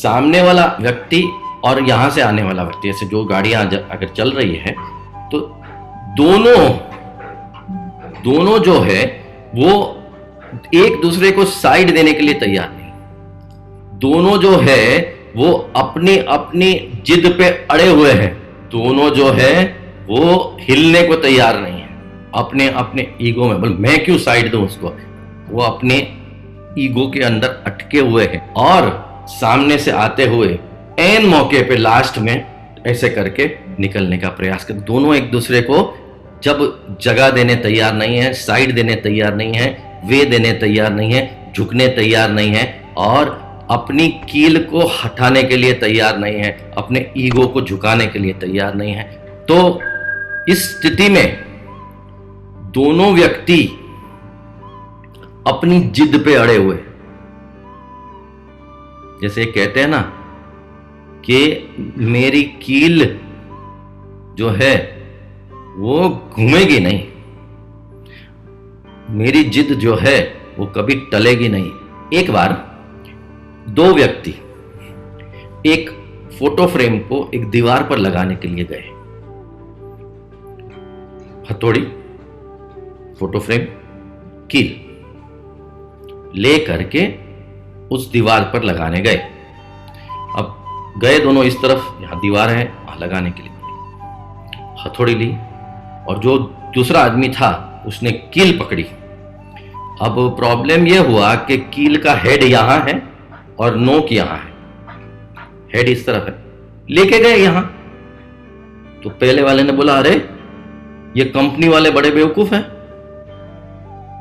सामने वाला व्यक्ति और यहां से आने वाला व्यक्ति, ऐसे जो गाड़ियां अगर चल रही है तो दोनों जो है वो एक दूसरे को साइड देने के लिए तैयार नहीं। दोनों जो है वो अपनी अपनी जिद पे अड़े हुए हैं। दोनों जो है वो हिलने को तैयार नहीं है, अपने अपने ईगो में। बोल मैं क्यों साइड दूं उसको, वो अपने ईगो के अंदर अटके हुए हैं और सामने से आते हुए एन मौके पे लास्ट में ऐसे करके निकलने का प्रयास कर। दोनों एक दूसरे को जब जगह देने तैयार नहीं है, साइड देने तैयार नहीं है, वे देने तैयार नहीं है, झुकने तैयार नहीं है और अपनी कील को हटाने के लिए तैयार नहीं है, अपने ईगो को झुकाने के लिए तैयार नहीं है, तो इस स्थिति में दोनों व्यक्ति अपनी जिद पे अड़े हुए। जैसे कहते हैं ना कि मेरी कील जो है वो घूमेगी नहीं, मेरी जिद जो है वो कभी टलेगी नहीं। एक बार दो व्यक्ति एक फोटो फ्रेम को एक दीवार पर लगाने के लिए गए। हथौड़ी, फोटो फ्रेम, कील ले करके उस दीवार पर लगाने गए। अब गए दोनों इस तरफ, यहां दीवार है, वहां लगाने के लिए हथौड़ी ली और जो दूसरा आदमी था उसने कील पकड़ी। अब प्रॉब्लम यह हुआ कि कील का हेड यहां है और नोक यहां है, हेड इस तरफ है। लेके गए यहां तो पहले वाले ने बोला अरे ये कंपनी वाले बड़े बेवकूफ हैं,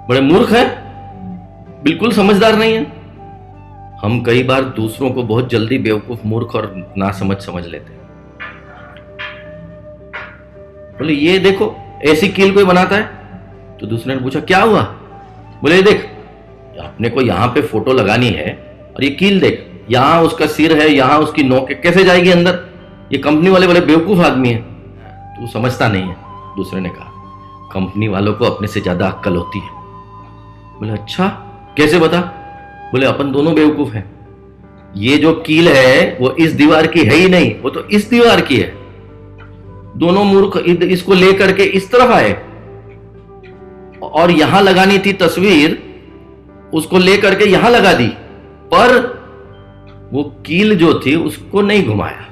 बड़े मूर्ख हैं, बिल्कुल समझदार नहीं है। हम कई बार दूसरों को बहुत जल्दी बेवकूफ, मूर्ख और नासमझ लेते हैं। बोले ये देखो ऐसी कील कोई बनाता है। तो दूसरे ने पूछा क्या हुआ? बोले देख अपने को यहां पे फोटो लगानी है और ये कील देख, यहां उसका सिर है, यहां उसकी नोक है, कैसे जाएगी अंदर? ये कंपनी वाले बड़े बेवकूफ आदमी है, तू समझता नहीं है। दूसरे ने कहा कंपनी वालों को अपने से ज्यादा अक्ल होती है। बोले अच्छा कैसे बता? बोले अपन दोनों बेवकूफ हैं। ये जो कील है वो इस दीवार की है ही नहीं, वो तो इस दीवार की है। दोनों मूर्ख इसको लेकर के इस तरफ आए और यहां लगानी थी तस्वीर, उसको लेकर के यहां लगा दी, पर वो कील जो थी उसको नहीं घुमाया।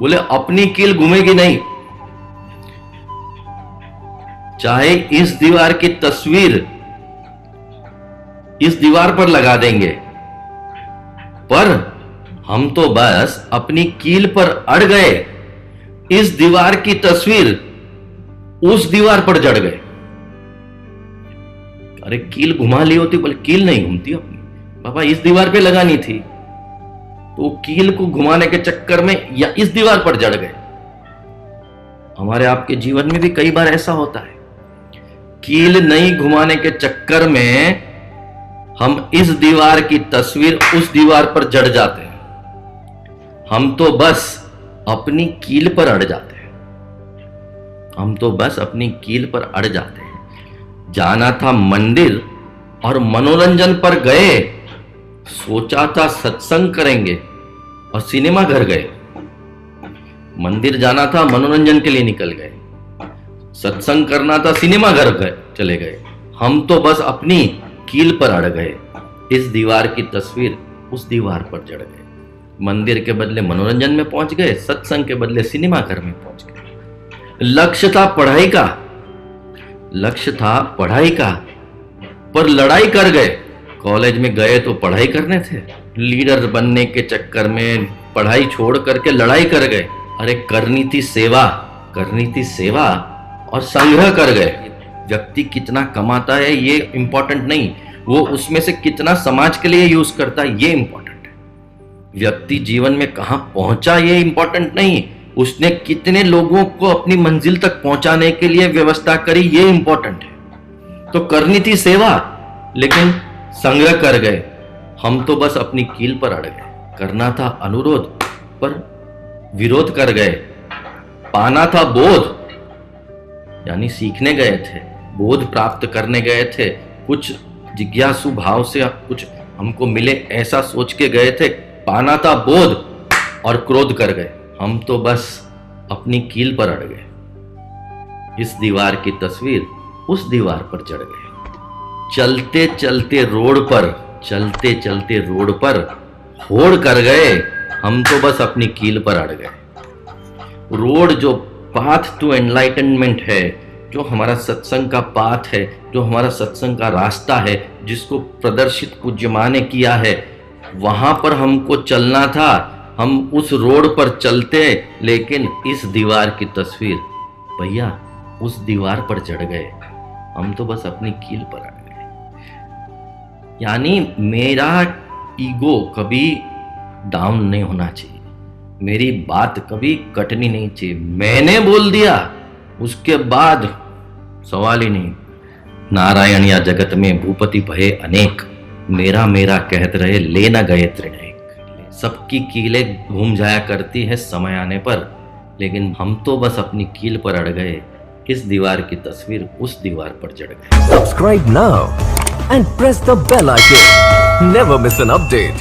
बोले अपनी कील घूमेगी नहीं, चाहे इस दीवार की तस्वीर इस दीवार पर लगा देंगे, पर हम तो बस अपनी कील पर अड़ गए, इस दीवार की तस्वीर उस दीवार पर जड़ गए। अरे कील घुमा ली होती। बोले कील नहीं घूमती अपनी, बाबा इस दीवार पे लगानी थी, तो कील को घुमाने के चक्कर में या इस दीवार पर जड़ गए। हमारे आपके जीवन में भी कई बार ऐसा होता है, कील नहीं घुमाने के चक्कर में हम इस दीवार की तस्वीर उस दीवार पर जड़ जाते हैं। हम तो बस अपनी कील पर अड़ जाते हैं, हम तो बस अपनी कील पर अड़ जाते हैं। जाना था मंदिर और मनोरंजन पर गए, सोचा था सत्संग करेंगे और सिनेमा घर गए। मंदिर जाना था, मनोरंजन के लिए निकल गए, सत्संग करना था, सिनेमा घर गए, चले गए। हम तो बस अपनी कील पर अड़ गए, इस दीवार की तस्वीर उस दीवार पर जड़ गए। मंदिर के बदले मनोरंजन में पहुंच गए, सत्संग के बदले सिनेमा घर में पहुंच गए। लक्ष्य था पढ़ाई का, लक्ष्य था पढ़ाई का, पर लड़ाई कर गए। कॉलेज में गए तो पढ़ाई करने थे, लीडर बनने के चक्कर में पढ़ाई छोड़ करके लड़ाई कर गए। अरे करनी थी सेवा, करनी थी सेवा और संग्रह कर गए। व्यक्ति कितना कमाता है ये इंपॉर्टेंट नहीं, वो उसमें से कितना समाज के लिए यूज करता है ये इंपॉर्टेंट है। व्यक्ति जीवन में कहां पहुंचा ये इंपॉर्टेंट नहीं, उसने कितने लोगों को अपनी मंजिल तक पहुंचाने के लिए व्यवस्था करी ये इंपॉर्टेंट है। तो करनी थी सेवा लेकिन संग्रह कर गए। हम तो बस अपनी कील पर अड़ गए। करना था अनुरोध पर विरोध कर गए। पाना था बोध, यानी सीखने गए थे, बोध प्राप्त करने गए थे, कुछ जिज्ञासु भाव से कुछ हमको मिले ऐसा सोच के गए थे, पाना था बोध और क्रोध कर गए। हम तो बस अपनी कील पर अड़ गए। इस दीवार की तस्वीर उस दीवार पर चढ़ गए। चलते चलते रोड पर होड़ कर गए। हम तो बस अपनी कील पर अड़ गए। रोड जो पाथ टू एनलाइटनमेंट है, जो हमारा सत्संग का पाथ है, जो हमारा सत्संग का रास्ता है, जिसको प्रदर्शित पूज्य मां ने किया है, वहां पर हमको चलना था। हम उस रोड पर चलते, लेकिन इस दीवार की तस्वीर, भैया उस दीवार पर चढ़ गए। हम तो बस अपनी कील पर अड़ गए। यानी मेरा ईगो कभी डाउन नहीं होना चाहिए, मेरी बात कभी कटनी नहीं चाहिए। मैंने बोल दिया, उसके बाद सवाल ही नहीं। नारायण या जगत में भूपति भये अनेक, मेरा मेरा कहत रहे ले न गए त्रिनेक। सबकी कीलें घूम जाया करती है समय आने पर, लेकिन हम तो बस अपनी कील पर अड़ गए। इस दीवार की तस्वीर उस दीवार पर चढ़ गई। Subscribe now and press the bell icon. Never miss an update.